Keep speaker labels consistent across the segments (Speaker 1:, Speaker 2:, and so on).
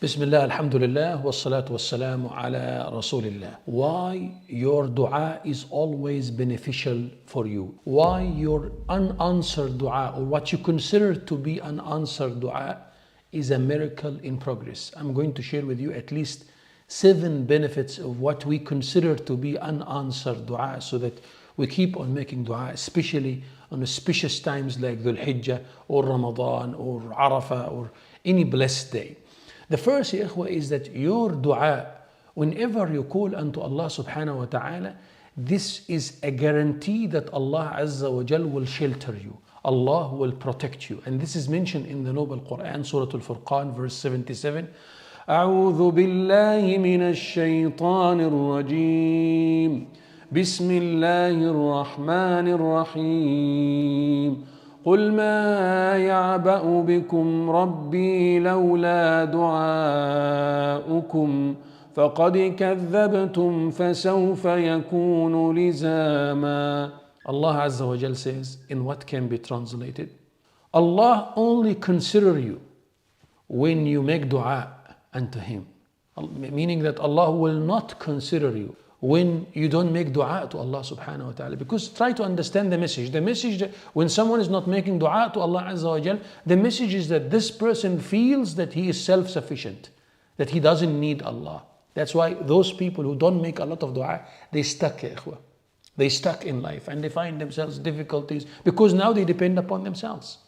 Speaker 1: Bismillah, alhamdulillah, wassalatu wassalamu ala rasulillah. Why your dua is always beneficial for you. Why your unanswered dua, or what you consider to be unanswered dua, is a miracle in progress. I'm going to share with you at least 7 benefits of what we consider to be unanswered dua, so that we keep on making dua, especially on auspicious times like Dhul Hijjah or Ramadan or Arafah or any blessed day. The first, ya ikhwa, is that your dua, whenever you call unto Allah subhanahu wa ta'ala, this is a guarantee that Allah Azza wa Jal will shelter you. Allah will protect you. And this is mentioned in the Noble Quran, Surah Al-Furqan, verse 77. أعوذ بالله من الشيطان الرجيم بسم الله الرحمن الرحيم قل ما يعبأ بكم ربي لولا دعاؤكم فقد كذبتم فسوف يكون لزاما. Allah Azza wa Jal says, in what can be translated, Allah only consider you when you make dua unto Him. Meaning that Allah will not consider you when you don't make dua to Allah subhanahu wa ta'ala. Because try to understand the message. The message that when someone is not making dua to Allah Azza wa Jal, the message is that this person feels that he is self-sufficient, that he doesn't need Allah. That's why those people who don't make a lot of dua, they stuck, ya ikhwa. They stuck in life and they find themselves difficulties because now they depend upon themselves.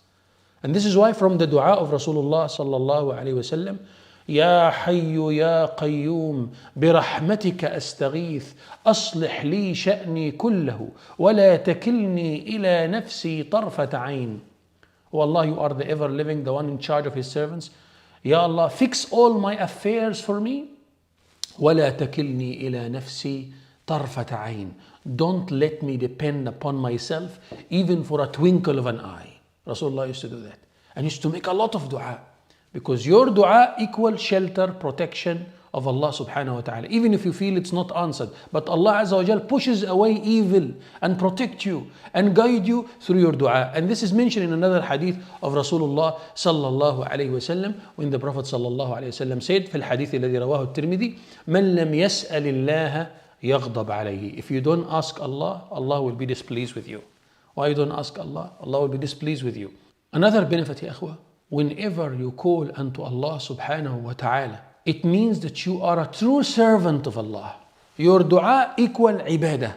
Speaker 1: And this is why from the dua of Rasulullah sallallahu alayhi wa sallam, يا حي يا قيوم برحمتك أستغيث أصلح لي شأني كله ولا تكلني إلى نفسي طرفة عين. Oh Allah, you are the ever living, the one in charge of His servants. Ya Allah, fix all my affairs for me. ولا تكلني إلى نفسي طرفة عين. Don't let me depend upon myself even for a twinkle of an eye. Rasulullah used to do that and used to make a lot of dua. Because your dua equals shelter, protection of Allah subhanahu wa ta'ala. Even if you feel it's not answered. But Allah Azza wa Jal pushes away evil and protect you and guide you through your dua. And this is mentioned in another hadith of Rasulullah sallallahu alayhi wa sallam, when the Prophet sallallahu alayhi wa sallam said, في الحديث الذي رواه الترمذي, من لم يسأل الله يغضب عليه. If you don't ask Allah, Allah will be displeased with you. Why you don't ask Allah? Allah will be displeased with you. Another benefit, ya akhwa, whenever you call unto Allah subhanahu wa ta'ala, it means that you are a true servant of Allah. Your dua equal ibadah.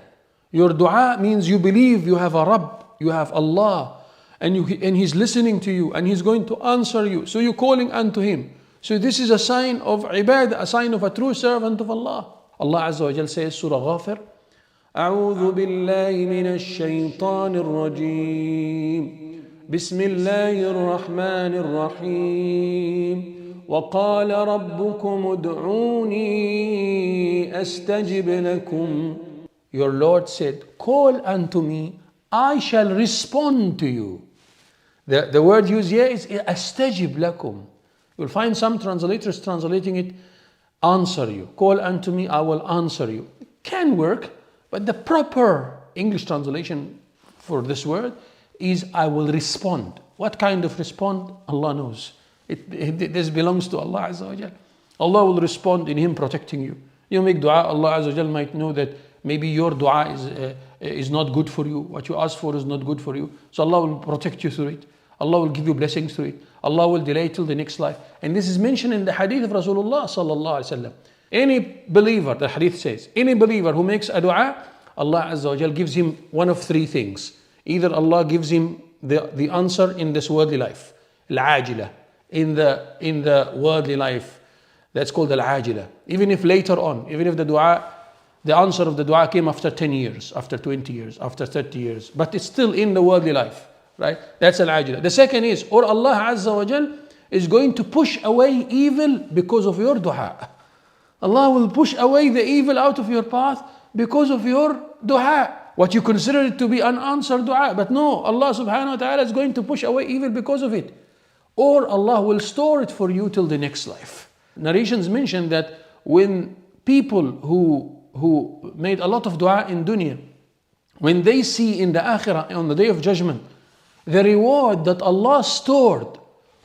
Speaker 1: Your dua means you believe you have a Rabb, you have Allah, and He's listening to you and He's going to answer you. So you're calling unto Him. So this is a sign of ibadah, a sign of a true servant of Allah. Allah Azza wa Jal says, Surah Ghafir, أعوذ بالله من الشيطان الرجيم بسم الله الرحمن الرحيم وقال ربكم ادعوني أستجب لكم. Your Lord said, call unto me, I shall respond to you. The word used here is أستجب لكم. You'll find some translators translating it, answer you. Call unto me, I will answer you. Can work, but the proper English translation for this word is I will respond. What kind of respond? Allah knows. This belongs to Allah Azza wa Jal. Allah will respond in Him protecting you. You make dua, Allah Azza wa Jal might know that maybe your dua is not good for you. What you ask for is not good for you. So Allah will protect you through it. Allah will give you blessings through it. Allah will delay till the next life. And this is mentioned in the hadith of Rasulullah sallallahu alaihi wasallam. Any believer, the hadith says, any believer who makes a dua, Allah Azza wa Jal gives him one of 3 things. Either Allah gives him the answer in this worldly life, al-ajila, in the worldly life, that's called al-ajila. Even if later on, even if the answer of the dua came after 10 years, after 20 years, after 30 years, but it's still in the worldly life, right? That's al-ajila. The second is, or Allah Azza wa Jal is going to push away evil because of your dua. Allah will push away the evil out of your path because of your dua. What you consider it to be unanswered dua. But no, Allah subhanahu wa ta'ala is going to push away evil because of it. Or Allah will store it for you till the next life. Narrations mention that when people who made a lot of dua in dunya, when they see in the akhirah, on the day of judgment, the reward that Allah stored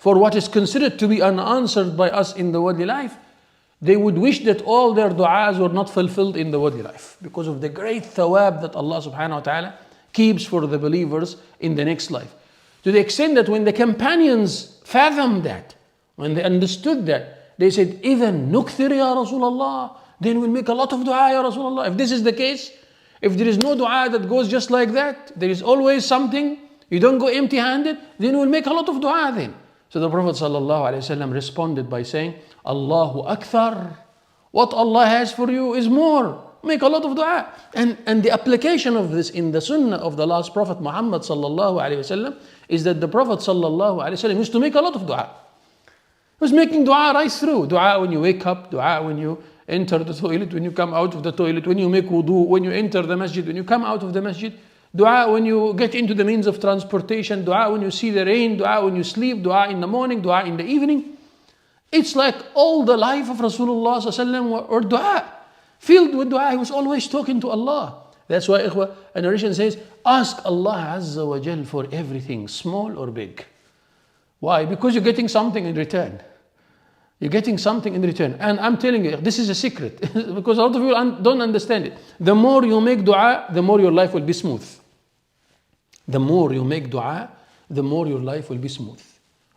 Speaker 1: for what is considered to be unanswered by us in the worldly life, they would wish that all their du'as were not fulfilled in the worldly life because of the great thawab that Allah subhanahu wa ta'ala keeps for the believers in the next life. To the extent that when the companions fathomed that, when they understood that, they said, إِذَا نُكْثِرْ يَا رَسُولَ اللَّهِ, then we'll make a lot of dua, Ya Rasulullah. If this is the case, if there is no dua that goes just like that, there is always something, you don't go empty-handed, then we'll make a lot of dua then. So the Prophet ﷺ responded by saying, Allahu Akthar. What Allah has for you is more. Make a lot of dua. And the application of this in the sunnah of the last Prophet Muhammad ﷺ is that the Prophet ﷺ used to make a lot of dua. He was making dua right through. Dua when you wake up, dua when you enter the toilet, when you come out of the toilet, when you make wudu, when you enter the masjid, when you come out of the masjid. Dua when you get into the means of transportation, dua when you see the rain, dua when you sleep, dua in the morning, dua in the evening. It's like all the life of Rasulullah ﷺ or dua. Filled with dua, he was always talking to Allah. That's why ikhwa, a narration says, ask Allah Azza wa Jal for everything, small or big. Why? Because you're getting something in return. You're getting something in return. And I'm telling you, this is a secret. Because a lot of you don't understand it. The more you make dua, the more your life will be smooth. The more you make dua, the more your life will be smooth.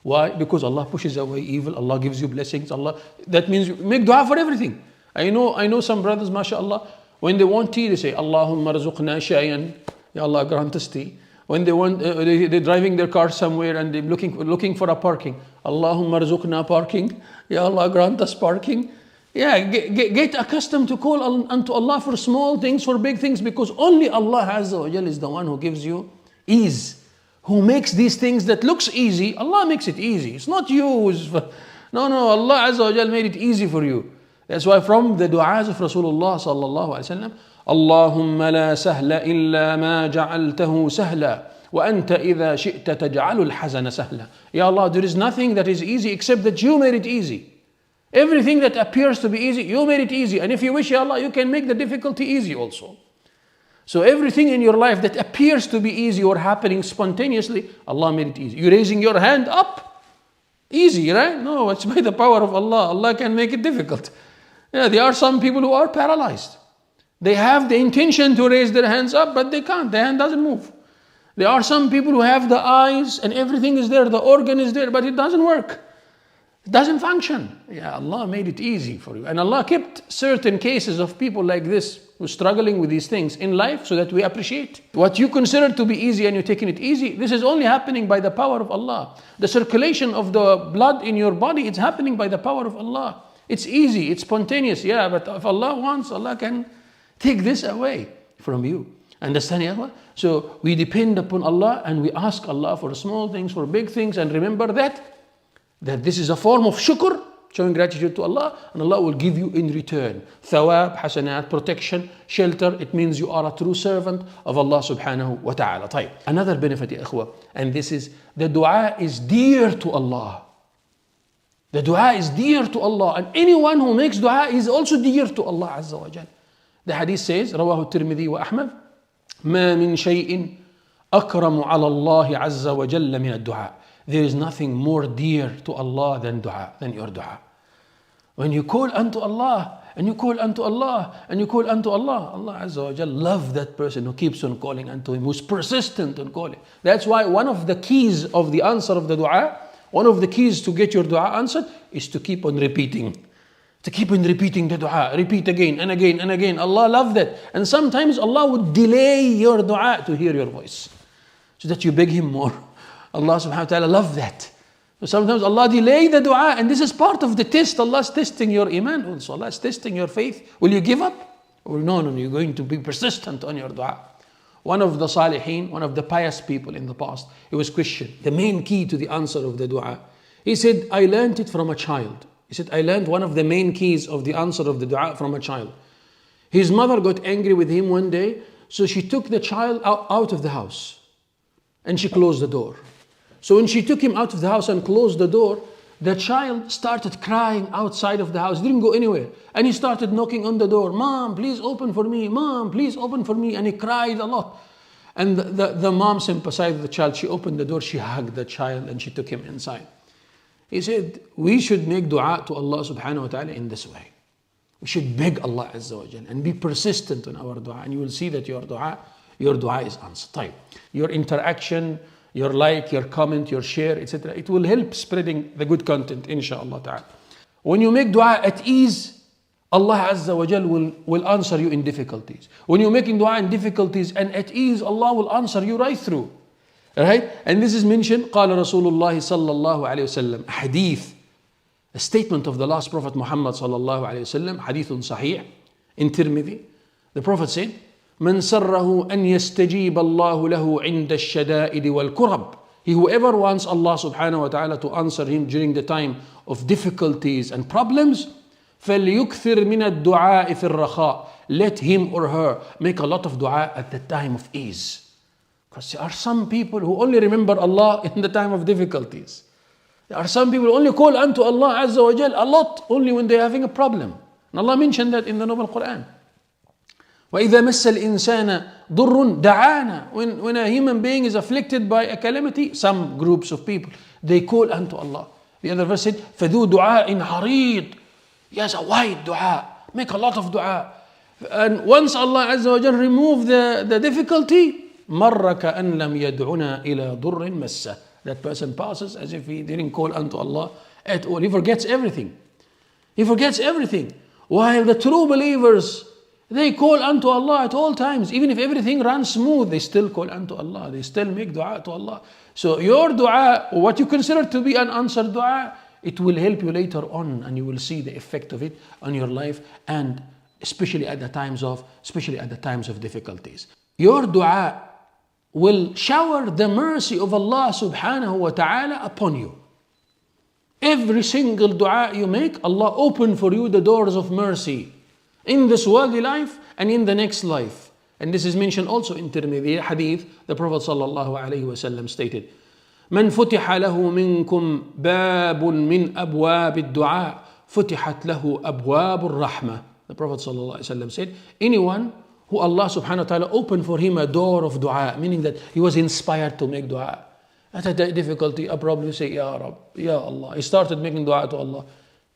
Speaker 1: Why? Because Allah pushes away evil, Allah gives you blessings, that means you make dua for everything. I know some brothers, mashallah, when they want tea, they say, Allahumma razuqna shayan, Ya Allah grant us tea. When they're driving their car somewhere and they're looking for a parking, Allahumma razuqna parking, Ya Allah grant us parking. Yeah, get accustomed to call unto Allah for small things, for big things, because only Allah Azza wa Jal is the one who gives you ease, who makes these things that looks easy. Allah makes it easy. It's not you. No, Allah Azza wa Jal made it easy for you. That's why from the du'as of Rasulullah sallallahu alaihi wasallam, Allahumma la sahla illa ma ja'altahu sahla wa anta idha shi'ta taj'alul hazana sahla. Ya Allah, there is nothing that is easy except that you made it easy. Everything that appears to be easy, you made it easy. And if you wish, Ya Allah, you can make the difficulty easy also. So everything in your life that appears to be easy or happening spontaneously, Allah made it easy. You raising your hand up, easy, right? No, it's by the power of Allah. Allah can make it difficult. Yeah, there are some people who are paralyzed. They have the intention to raise their hands up, but they can't. The hand doesn't move. There are some people who have the eyes and everything is there, the organ is there, but it doesn't work. It doesn't function. Yeah, Allah made it easy for you. And Allah kept certain cases of people like this who are struggling with these things in life so that we appreciate. What you consider to be easy and you're taking it easy, this is only happening by the power of Allah. The circulation of the blood in your body, it's happening by the power of Allah. It's easy, it's spontaneous, yeah, but if Allah wants, Allah can take this away from you. Understand, ya? So we depend upon Allah and we ask Allah for small things, for big things, and remember that this is a form of shukr, showing gratitude to Allah, and Allah will give you in return thawab, hasanat, protection, shelter. It means you are a true servant of Allah subhanahu wa ta'ala. طيب. Another benefit, ya ikhwa, and this is the dua is dear to Allah. The dua is dear to Allah, and anyone who makes dua is also dear to Allah Azza wa Jal. The hadith says, رواه الترمذي وأحمد, ما من شيء أكرم على الله عز وجل من الدعاء. There is nothing more dear to Allah than dua, than your dua. When you call unto Allah, and you call unto Allah, and you call unto Allah, Allah Azza wa Jal loves that person who keeps on calling unto Him, who's persistent on calling. That's why one of the keys of the answer of the dua, one of the keys to get your dua answered is to keep on repeating. To keep on repeating the dua. Repeat again and again and again. Allah loves that. And sometimes Allah would delay your dua to hear your voice, so that you beg Him more. Allah subhanahu wa ta'ala loves that. So sometimes Allah delay the dua, and this is part of the test. Allah is testing your iman also. Allah is testing your faith. Will you give up? Or no, you're going to be persistent on your dua. One of the salihin, one of the pious people in the past, he was questioned the main key to the answer of the dua. He said, I learned it from a child. He said, I learned one of the main keys of the answer of the dua from a child. His mother got angry with him one day, so she took the child out of the house and she closed the door. So when she took him out of the house and closed the door, the child started crying outside of the house, didn't go anywhere. And he started knocking on the door, Mom, please open for me. Mom, please open for me. And he cried a lot. And the mom sympathized with the child. She opened the door, she hugged the child, and she took him inside. He said, we should make dua to Allah subhanahu wa ta'ala in this way. We should beg Allah Azza wa Jal and be persistent in our dua, and you will see that your dua is answered. طيب. Your interaction, your like, your comment, your share, etc. It will help spreading the good content, inshaAllah ta'ala. When you make dua at ease, Allah Azza wa Jal will answer you in difficulties. When you're making dua in difficulties and at ease, Allah will answer you right through. Right? And this is mentioned, قال رسول الله صلى الله عليه وسلم, a hadith, a statement of the last Prophet Muhammad صلى الله عليه وسلم, حديث صحيح in Tirmidhi. The Prophet said, من سره أن يستجيب الله له عند الشدائد والكرب. Whoever wants Allah subhanahu wa ta'ala to answer him during the time of difficulties and problems, فليكثر من الدعاء في الرخاء. Let him or her make a lot of dua at the time of ease. Because there are some people who only remember Allah in the time of difficulties. There are some people who only call unto Allah Azza wa Jal a lot only when they're having a problem. And Allah mentioned that in the Noble Quran. وَإِذَا مَسَّ الْإِنسَانَ ضُرٌّ دَعَانَا. When a human being is afflicted by a calamity, some groups of people, they call unto Allah. The other verse said, فَذُو دُعَاءٍ حَرِيضٍ. He has a wide dua. Make a lot of dua. And once Allah Azza wa Jal remove the difficulty, مَرَّ كَأَنْ لَمْ يَدْعُنَا إِلَى ضُرٍّ مَسَّهُ. That person passes as if he didn't call unto Allah at all. He forgets everything. He forgets everything. While the true believers, they call unto Allah at all times. Even if everything runs smooth, they still call unto Allah. They still make dua to Allah. So your dua, what you consider to be an answered dua, it will help you later on, and you will see the effect of it on your life, and especially at the times of difficulties. Your dua will shower the mercy of Allah subhanahu wa ta'ala upon you. Every single dua you make, Allah open for you the doors of mercy in this worldly life and in the next life. And this is mentioned also in Tirmidhi hadith. The Prophet sallallahu alayhi wa sallam stated, من فتح له منكم باب من أبواب الدعاء فتحت له أبواب الرحمة. The Prophet sallallahu alayhi wa sallam said, anyone who Allah subhanahu wa ta'ala opened for him a door of dua, meaning that he was inspired to make dua. At a difficulty, a problem, you say, Ya Rab, Ya Allah. He started making dua to Allah.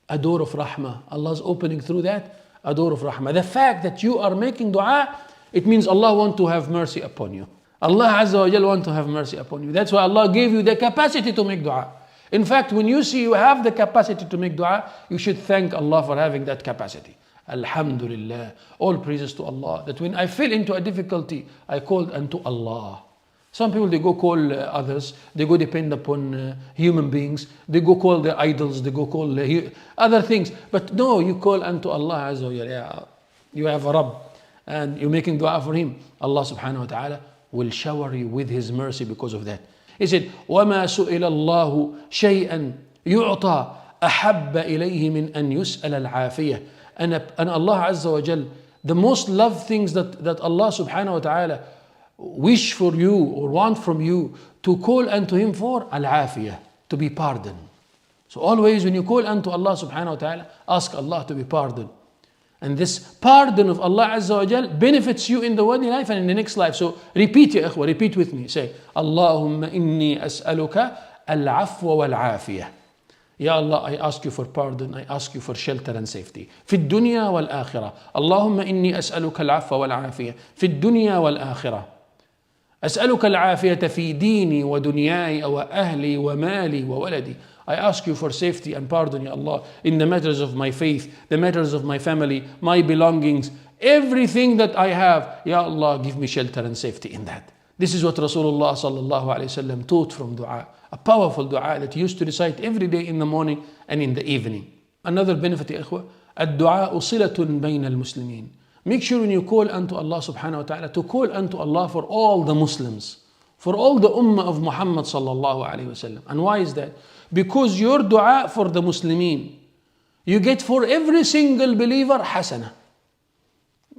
Speaker 1: A door of rahmah. Allah's opening through that a door of rahmah. The fact that you are making dua, it means Allah wants to have mercy upon you. Allah Azza wa Jal wants to have mercy upon you. That's why Allah gave you the capacity to make dua. In fact, when you see you have the capacity to make dua, you should thank Allah for having that capacity. Alhamdulillah. All praises to Allah. That when I fell into a difficulty, I called unto Allah. Some people, they go call others. They go depend upon human beings. They go call their idols. They go call other things. But no, you call unto Allah Azza wa Jalla. You have a Rabb and you're making dua for him. Allah subhanahu wa ta'ala will shower you with his mercy because of that. He said, وَمَا سُئِلَ اللَّهُ شَيْئًا يُعْطَى أَحَبَّ إِلَيْهِ مِنْ أَنْ يُسْأَلَ الْعَافِيَةِ. And Allah Azza wa Jal, the most loved things that Allah subhanahu wa ta'ala wish for you or want from you to call unto him for, al-afiyah, to be pardoned. So always when you call unto Allah subhanahu wa ta'ala, ask Allah to be pardoned. And this pardon of Allah Azza wa Jal benefits you in the worldly life and in the next life. So repeat, ya ikhwa, repeat with me. Say, Allahumma inni as'aluka al-afwa wal-afiyah. Ya Allah, I ask you for pardon, I ask you for shelter and safety. في الدنيا والآخرة. اللهم إني أسألك العفو والعافية في الدنيا والآخرة. أسألك العافية في ديني ودنياي وأهلي ومالي وولدي. I ask you for safety and pardon, Ya Allah, in the matters of my faith, the matters of my family, my belongings, everything that I have. Ya Allah, give me shelter and safety in that. This is what Rasulullah sallallahu alayhi wasallam taught from dua. A powerful dua that he used to recite every day in the morning and in the evening. Another benefit, ya ikhwa, الدعاء صلة بين المسلمين. Make sure when you call unto Allah subhanahu wa ta'ala to call unto Allah for all the Muslims, for all the ummah of Muhammad sallallahu alayhi wasallam. And why is that? Because your dua for the Muslimin, you get for every single believer hasana.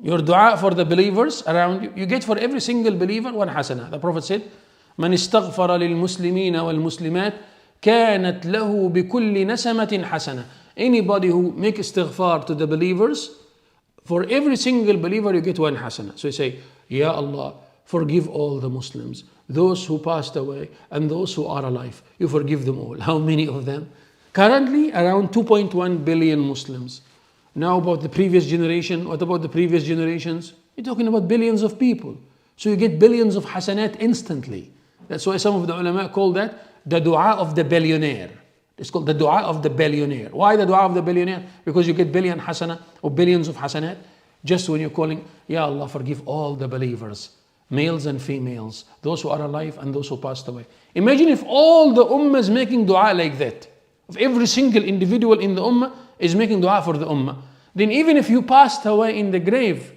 Speaker 1: Your dua for the believers around you, you get for every single believer one hasana. The Prophet said, من استغفر للمسلمين والمسلمات كانت له بكل نسمة حسنة. Anybody who make istighfar to the believers, for every single believer you get one hasana. So you say, Ya Allah, forgive all the Muslims, those who passed away and those who are alive. You forgive them all. How many of them? Currently, around 2.1 billion Muslims. Now about the previous generation, what about the previous generations? You're talking about billions of people. So you get billions of hasanat instantly. That's why some of the ulama call that the dua of the billionaire. It's called the dua of the billionaire. Why the dua of the billionaire? Because you get billion hasana or billions of hasanat just when you're calling, Ya Allah, forgive all the believers, males and females, those who are alive and those who passed away. Imagine if all the ummah is making dua like that. If every single individual in the ummah is making dua for the ummah, then even if you passed away in the grave,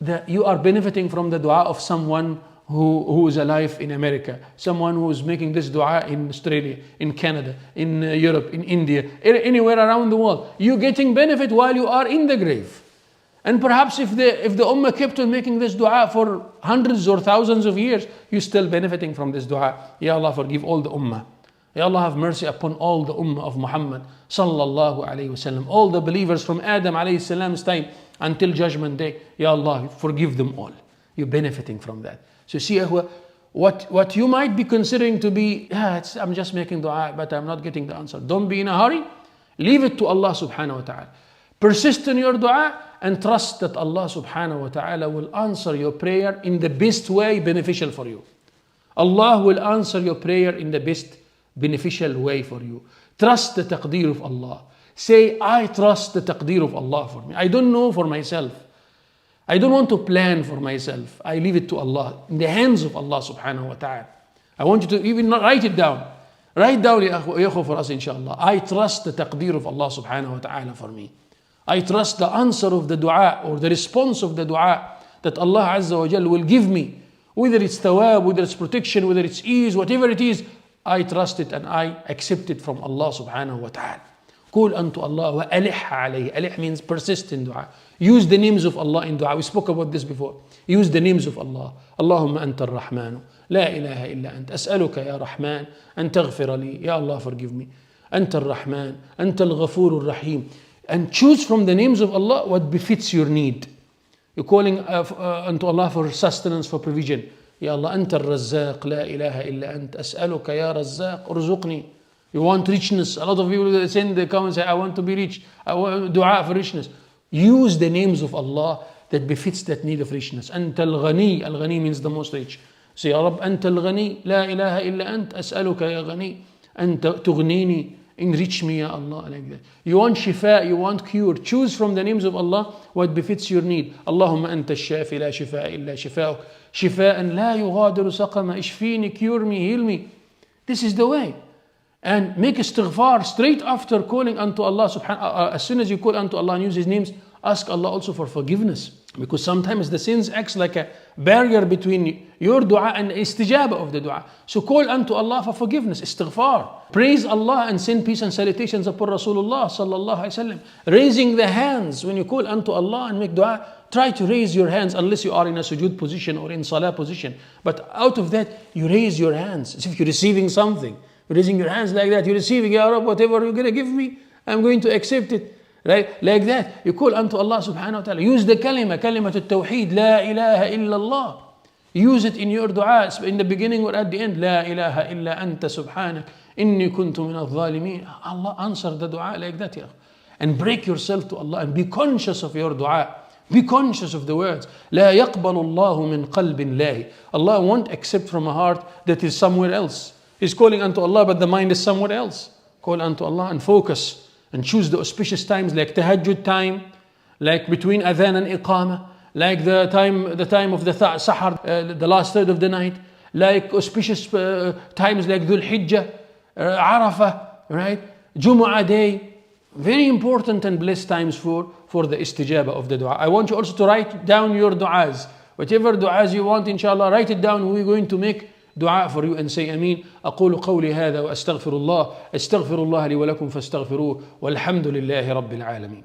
Speaker 1: that you are benefiting from the dua of someone who is alive in America, someone who is making this dua in Australia, in Canada, in Europe, in India, anywhere around the world. You're getting benefit while you are in the grave. And perhaps if the ummah kept on making this dua for hundreds or thousands of years, you're still benefiting from this dua. Ya Allah, forgive all the ummah. Ya Allah, have mercy upon all the ummah of Muhammad sallallahu alayhi wasallam, all the believers from Adam alayhi salam's time until judgment day. Ya Allah, forgive them all. You're benefiting from that. So see, what you might be considering to be, I'm just making dua, but I'm not getting the answer. Don't be in a hurry. Leave it to Allah subhanahu wa ta'ala. Persist in your dua and trust that Allah subhanahu wa ta'ala will answer your prayer in the best way beneficial for you. Allah will answer your prayer in the best beneficial way for you. Trust the taqdeer of Allah. Say, I trust the taqdeer of Allah for me. I don't know for myself. I don't want to plan for myself. I leave it to Allah, in the hands of Allah subhanahu wa ta'ala. I want you to even not write it down. Write down ya akhu for us inshallah. I trust the taqdeer of Allah subhanahu wa ta'ala for me. I trust the answer of the dua or the response of the dua that Allah Azza wa Jal will give me. Whether it's thawab, whether it's protection, whether it's ease, whatever it is, I trust it and I accept it from Allah subhanahu wa ta'ala. Qul unto Allah wa alih alayhi. Alih means persist in dua. Use the names of Allah in dua. We spoke about this before. Use the names of Allah. Allahumma anta ar-Rahmanu. La ilaha illa ant. As'aluka ya Rahman. An taghfira li. Ya Allah, forgive me. Anta ar-Rahman. Anta al-Ghafur ar-Rahim. And choose from the names of Allah what befits your need. You're calling unto Allah for sustenance, for provision. Ya Allah, anta ar-Razzaq. La ilaha illa ant. As'aluka ya Razzaq. Urzuqni. You want richness. A lot of people send the comments say, I want to be rich. I want dua for richness. Use the names of Allah that befits that need of richness. Anta al-Ghani. Al-Ghani means the most rich. Say, Ya Rab, Anta al-Ghani. La ilaha illa ant. As'aluka ya Ghani. Anta tughnini. Enrich me, Ya Allah. Like that. You want shifa, you want cure. Choose from the names of Allah what befits your need. Allahumma anta al-shafi la shifa illa shifa'uk. Shifa'an la yughadiru saqama. Ishfini, cure me, heal me. This is the way. And make istighfar straight after calling unto Allah subhanahu. As soon as you call unto Allah and use His names, ask Allah also for forgiveness. Because sometimes the sins acts like a barrier between your dua and the istijaba of the dua. So call unto Allah for forgiveness, istighfar. Praise Allah and send peace and salutations upon Rasulullah sallallahu alaihi wasallam. Raising the hands when you call unto Allah and make dua. Try to raise your hands unless you are in a sujood position or in salah position. But out of that, you raise your hands as if you're receiving something. Raising your hands like that, you're receiving, Ya Rab, whatever you're going to give me, I'm going to accept it. Right? Like that. You call unto Allah subhanahu wa ta'ala. Use the kalimat al-tawheed, La ilaha illallah. Use it in your dua, in the beginning or at the end. La ilaha illa anta subhanak, inni kuntu min al-zalimin. Allah answer the dua like that. Ya. And break yourself to Allah and be conscious of your dua. Be conscious of the words. لا يقبل الله من قلب الله. Allah won't accept from a heart that is somewhere else. He's calling unto Allah, but the mind is somewhere else. Call unto Allah and focus and choose the auspicious times like tahajjud time, like between adhan and iqamah, like the time of the sahar, the last third of the night, like auspicious times like Dhul Hijjah, Arafah, right? Jumu'ah day. Very important and blessed times for the istijaba of the dua. I want you also to write down your du'as. Whatever du'as you want, inshallah, write it down. We're going to make دعاء for you and say أمين. أقول قولي هذا وأستغفر الله لي ولكم فاستغفروه والحمد لله رب العالمين.